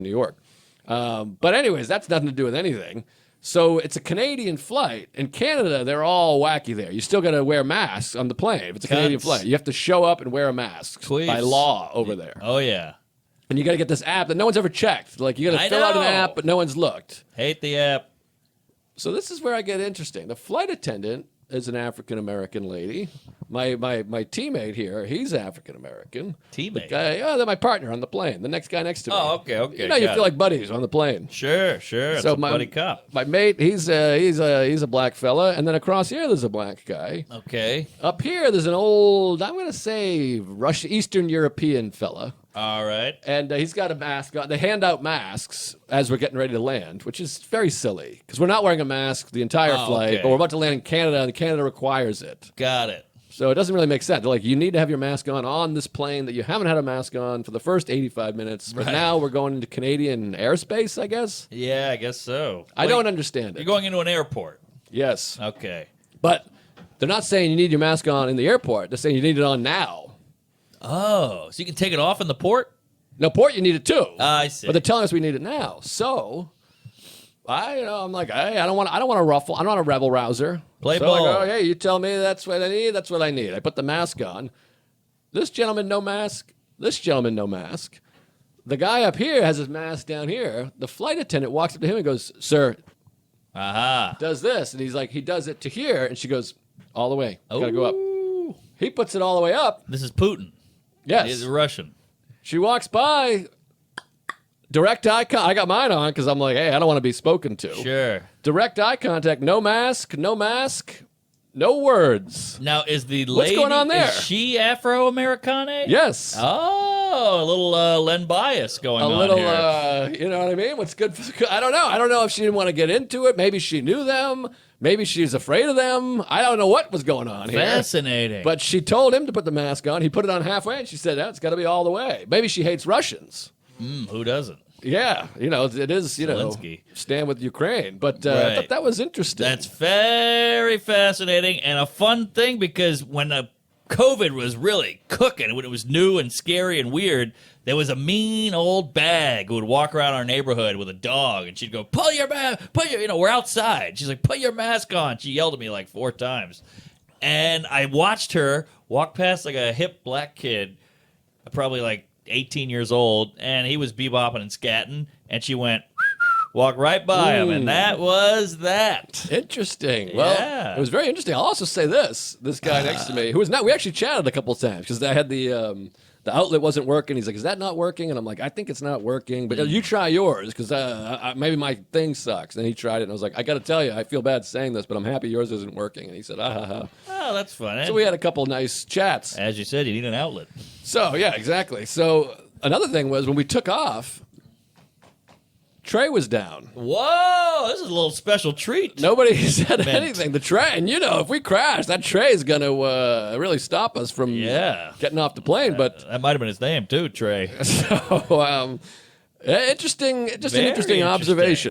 New York. But anyways, that's nothing to do with anything. So it's a Canadian flight. In Canada, they're all wacky there. You still got to wear masks on the plane. If it's a Canadian flight, you have to show up and wear a mask by law over there. Oh, yeah. And you got to get this app that no one's ever checked. Like, you got to fill out an app, but no one's looked. Hate the app. So this is where I get interesting. The flight attendant is an African-American lady. My teammate here, he's African-American. Teammate? They're my partner on the plane. The next guy next to me. Oh, okay. You know, you feel like buddies on the plane. Sure. It's a buddy cop. My mate, he's a black fella, and then across here there's a black guy. Okay. Up here there's an old, I'm going to say, Eastern European fella. All right. And he's got a mask on. They hand out masks as we're getting ready to land, which is very silly because we're not wearing a mask the entire flight, but we're about to land in Canada, and Canada requires it. Got it. So it doesn't really make sense. They're like, you need to have your mask on this plane that you haven't had a mask on for the first 85 minutes, but now we're going into Canadian airspace, I guess? Yeah, I guess so. I don't understand it. You're going into an airport. Yes. Okay. But they're not saying you need your mask on in the airport. They're saying you need it on now. Oh, so you can take it off in the port? No, port you need it too. I see. But they're telling us we need it now. So I'm like, hey, I don't want to ruffle. I'm not a rebel rouser. Play so ball. I go, hey, you tell me that's what I need. That's what I need. I put the mask on. This gentleman, no mask. This gentleman, no mask. The guy up here has his mask down here. The flight attendant walks up to him and goes, sir, does this. And he's like, he does it to here. And she goes, all the way. Got to go up. He puts it all the way up. This is Putin. Yes. He's a Russian. She walks by. Direct eye contact. I got mine on because I'm like, hey, I don't want to be spoken to. Sure. Direct eye contact. No mask. No mask. No words. Now, is the lady... What's going on there? Is she Afro-Americane? Yes. Oh, a little Len bias going on here. You know what I mean? What's good for... I don't know. I don't know if she didn't want to get into it. Maybe she knew them. Maybe she's afraid of them. I don't know what was going on here. Fascinating. But she told him to put the mask on. He put it on halfway, and she said, it's got to be all the way. Maybe she hates Russians. Who doesn't? Yeah, it is, Zelensky. Stand with Ukraine. But I thought that was interesting. That's very fascinating and a fun thing because when COVID was really cooking, when it was new and scary and weird, there was a mean old bag who would walk around our neighborhood with a dog, and she'd go, pull your mask, we're outside. She's like, put your mask on. She yelled at me like 4 times. And I watched her walk past like a hip black kid, probably like 18 years old, and he was bebopping and scatting, and she went, walked right by him, and that was that. Interesting. Yeah. Well, it was very interesting. I'll also say this guy next to me, who was not, we actually chatted a couple of times, because I had the outlet wasn't working. He's like, is that not working? And I'm like, I think it's not working, but you try yours, because maybe my thing sucks. And he tried it, and I was like, I got to tell you, I feel bad saying this, but I'm happy yours isn't working. And he said, Oh, that's fun. So we had a couple nice chats. As you said, you need an outlet. So, yeah, exactly. So another thing was when we took off, Trey was down. Whoa, this is a little special treat. Nobody said anything. The tray, and if we crash, that tray is going to really stop us from getting off the plane. But that might have been his name too, Trey. So, interesting observation.